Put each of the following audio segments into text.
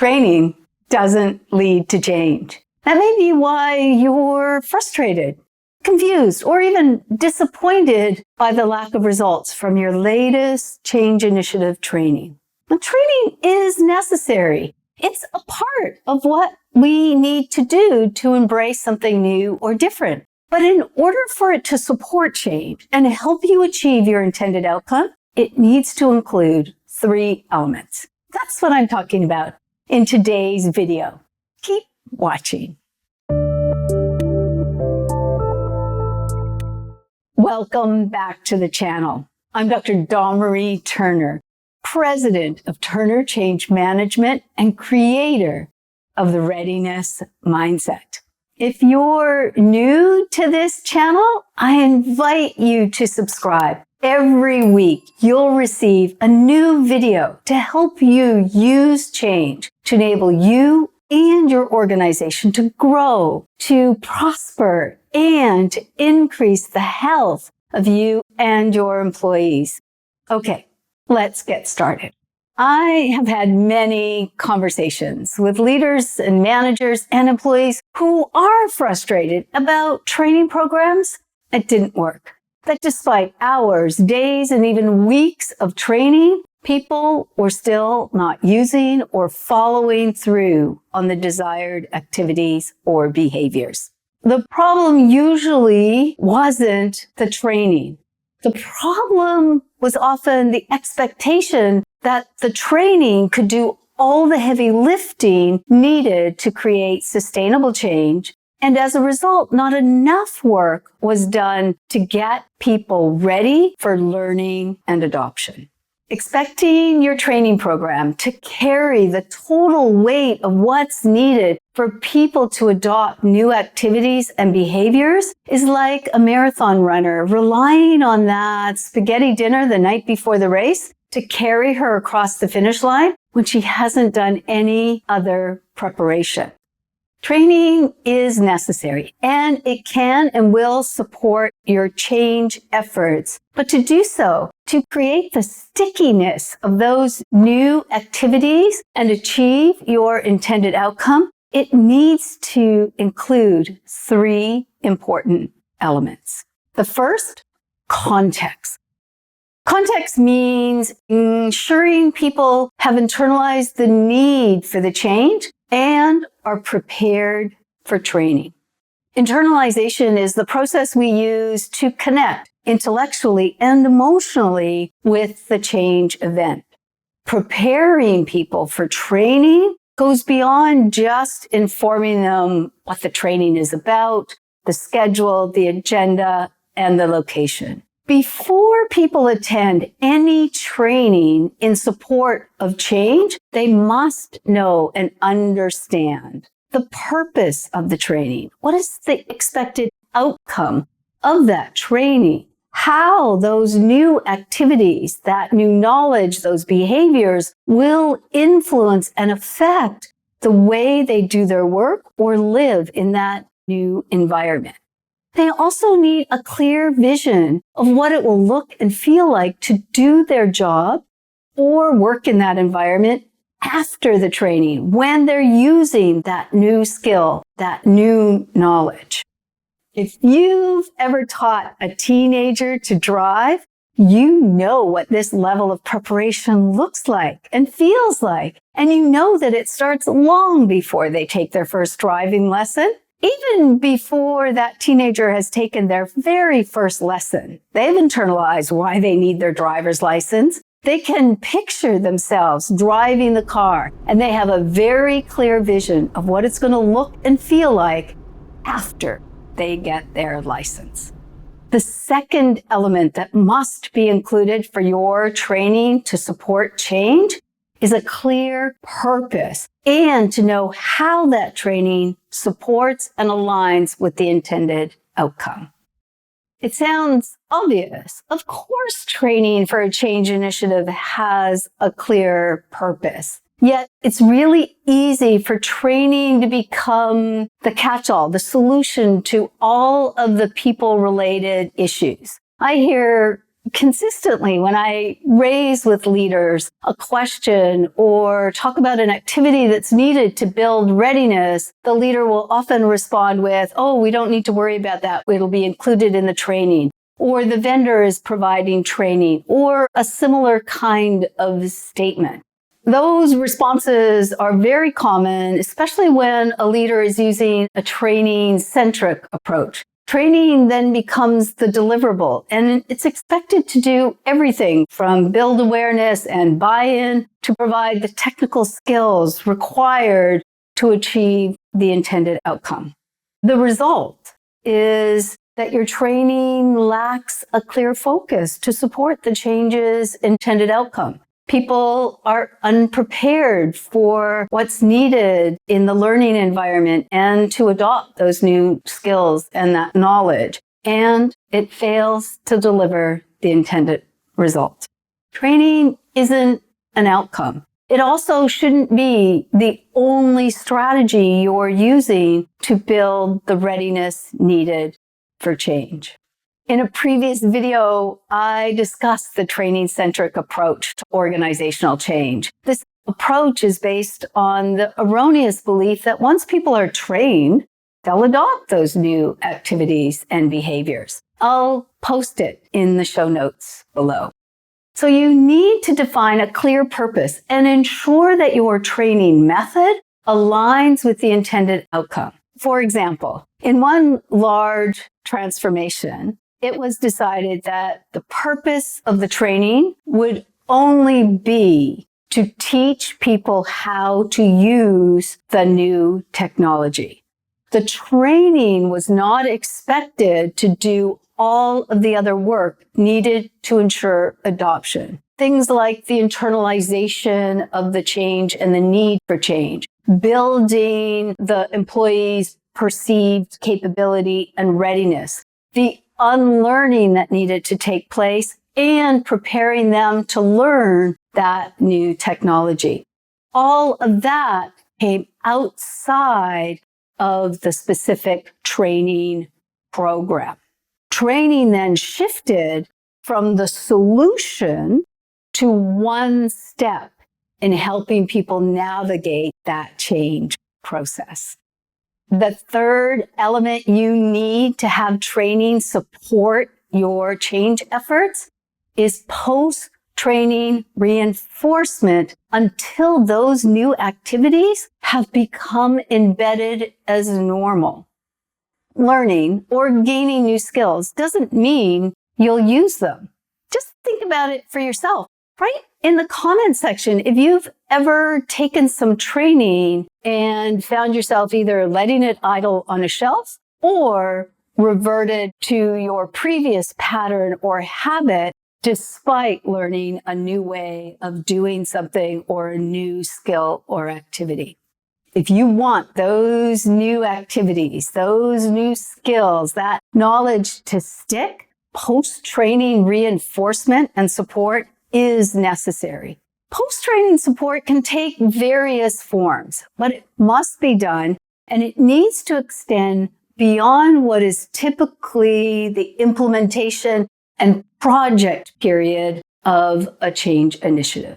Training doesn't lead to change. That may be why you're frustrated, confused, or even disappointed by the lack of results from your latest change initiative training. Now, training is necessary. It's a part of what we need to do to embrace something new or different. But in order for it to support change and help you achieve your intended outcome, it needs to include 3 elements. That's what I'm talking about in today's video. Keep watching. Welcome back to the channel. I'm Dr. Dawn Marie Turner, President of Turner Change Management and creator of the Readiness Mindset. If you're new to this channel, I invite you to subscribe. Every week, you'll receive a new video to help you use change to enable you and your organization to grow, to prosper, and to increase the health of you and your employees. Okay, let's get started. I have had many conversations with leaders and managers and employees who are frustrated about training programs that didn't work. That despite hours, days, and even weeks of training, people were still not using or following through on the desired activities or behaviors. The problem usually wasn't the training. The problem was often the expectation that the training could do all the heavy lifting needed to create sustainable change. And as a result, not enough work was done to get people ready for learning and adoption. Expecting your training program to carry the total weight of what's needed for people to adopt new activities and behaviors is like a marathon runner relying on that spaghetti dinner the night before the race to carry her across the finish line when she hasn't done any other preparation. Training is necessary, and it can and will support your change efforts. But to do so, to create the stickiness of those new activities and achieve your intended outcome, it needs to include 3 important elements. The first, context. Context means ensuring people have internalized the need for the change and are prepared for training. Internalization is the process we use to connect intellectually and emotionally with the change event. Preparing people for training goes beyond just informing them what the training is about, the schedule, the agenda, and the location. Before people attend any training in support of change, they must know and understand the purpose of the training. What is the expected outcome of that training? How those new activities, that new knowledge, those behaviors will influence and affect the way they do their work or live in that new environment. They also need a clear vision of what it will look and feel like to do their job or work in that environment after the training, when they're using that new skill, that new knowledge. If you've ever taught a teenager to drive, you know what this level of preparation looks like and feels like. And you know that it starts long before they take their first driving lesson. Even before that teenager has taken their very first lesson, they've internalized why they need their driver's license. They can picture themselves driving the car, and they have a very clear vision of what it's going to look and feel like after they get their license. The second element that must be included for your training to support change is a clear purpose and to know how that training supports and aligns with the intended outcome. It sounds obvious. Of course, training for a change initiative has a clear purpose. Yet it's really easy for training to become the catch-all, the solution to all of the people-related issues. I hear consistently, when I raise with leaders a question or talk about an activity that's needed to build readiness, the leader will often respond with, "Oh, we don't need to worry about that. It'll be included in the training." Or the vendor is providing training, or a similar kind of statement. Those responses are very common, especially when a leader is using a training-centric approach. Training then becomes the deliverable, and it's expected to do everything from build awareness and buy-in to provide the technical skills required to achieve the intended outcome. The result is that your training lacks a clear focus to support the change's intended outcome. People are unprepared for what's needed in the learning environment and to adopt those new skills and that knowledge, and it fails to deliver the intended result. Training isn't an outcome. It also shouldn't be the only strategy you're using to build the readiness needed for change. In a previous video, I discussed the training-centric approach to organizational change. This approach is based on the erroneous belief that once people are trained, they'll adopt those new activities and behaviors. I'll post it in the show notes below. So you need to define a clear purpose and ensure that your training method aligns with the intended outcome. For example, in one large transformation, it was decided that the purpose of the training would only be to teach people how to use the new technology. The training was not expected to do all of the other work needed to ensure adoption. Things like the internalization of the change and the need for change, building the employees' perceived capability and readiness, the unlearning that needed to take place, and preparing them to learn that new technology. All of that came outside of the specific training program. Training then shifted from the solution to one step in helping people navigate that change process. The third element you need to have training support your change efforts is post-training reinforcement until those new activities have become embedded as normal. Learning or gaining new skills doesn't mean you'll use them. Just think about it for yourself. Right in the comment section, if you've ever taken some training and found yourself either letting it idle on a shelf or reverted to your previous pattern or habit despite learning a new way of doing something or a new skill or activity. If you want those new activities, those new skills, that knowledge to stick, post-training reinforcement and support is necessary. Post-training support can take various forms, but it must be done, and it needs to extend beyond what is typically the implementation and project period of a change initiative.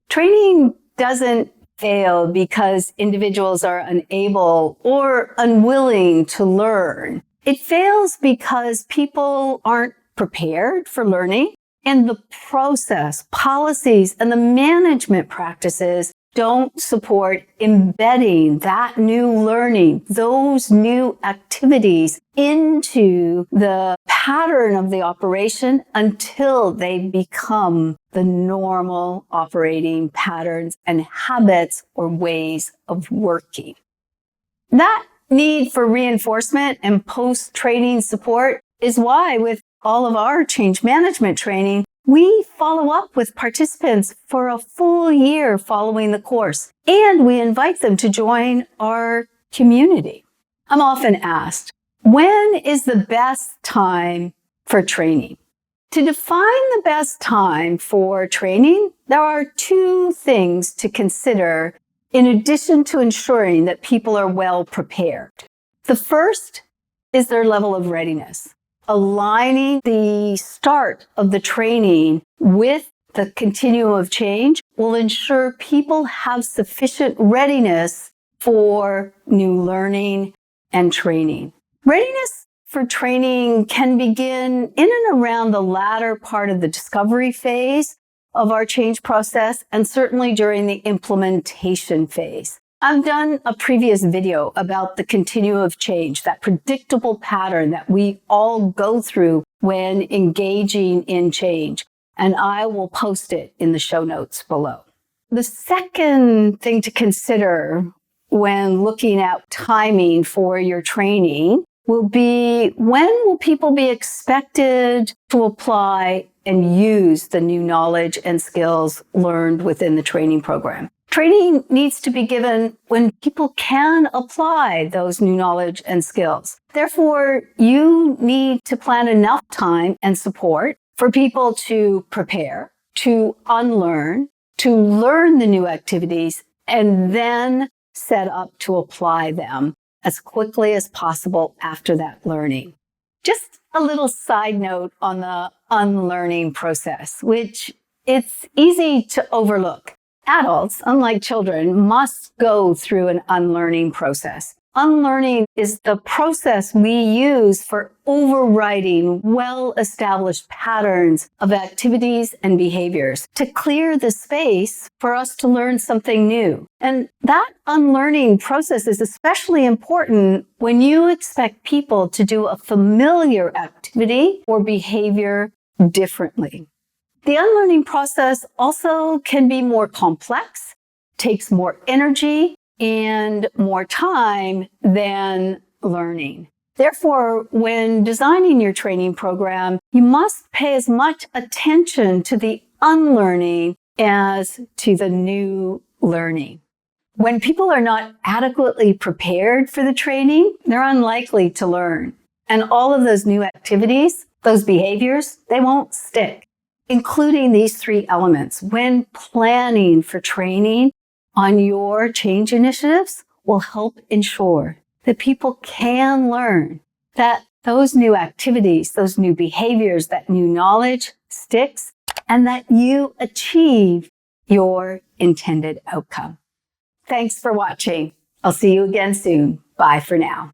Training doesn't fail because individuals are unable or unwilling to learn. It fails because people aren't prepared for learning, and the process, policies, and the management practices don't support embedding that new learning, those new activities into the pattern of the operation until they become the normal operating patterns and habits or ways of working. That need for reinforcement and post-training support is why with all of our change management training, we follow up with participants for a full year following the course, and we invite them to join our community. I'm often asked, when is the best time for training? To define the best time for training, there are two things to consider in addition to ensuring that people are well prepared. The first is their level of readiness. aligning the start of the training with the continuum of change will ensure people have sufficient readiness for new learning and training. Readiness for training can begin in and around the latter part of the discovery phase of our change process, and certainly during the implementation phase. I've done a previous video about the continuum of change, that predictable pattern that we all go through when engaging in change, and I will post it in the show notes below. The second thing to consider when looking at timing for your training will be, when will people be expected to apply and use the new knowledge and skills learned within the training program? Training needs to be given when people can apply those new knowledge and skills. Therefore, you need to plan enough time and support for people to prepare, to unlearn, to learn the new activities, and then set up to apply them as quickly as possible after that learning. Just a little side note on the unlearning process, which it's easy to overlook. Adults, unlike children, must go through an unlearning process. Unlearning is the process we use for overriding well-established patterns of activities and behaviors to clear the space for us to learn something new. And that unlearning process is especially important when you expect people to do a familiar activity or behavior differently. The unlearning process also can be more complex, takes more energy, and more time than learning. Therefore, when designing your training program, you must pay as much attention to the unlearning as to the new learning. When people are not adequately prepared for the training, they're unlikely to learn. And all of those new activities, those behaviors, they won't stick, including these three elements. When planning for training on your change initiatives will help ensure that people can learn, that those new activities, those new behaviors, that new knowledge sticks, and that you achieve your intended outcome. Thanks for watching. I'll see you again soon. Bye for now.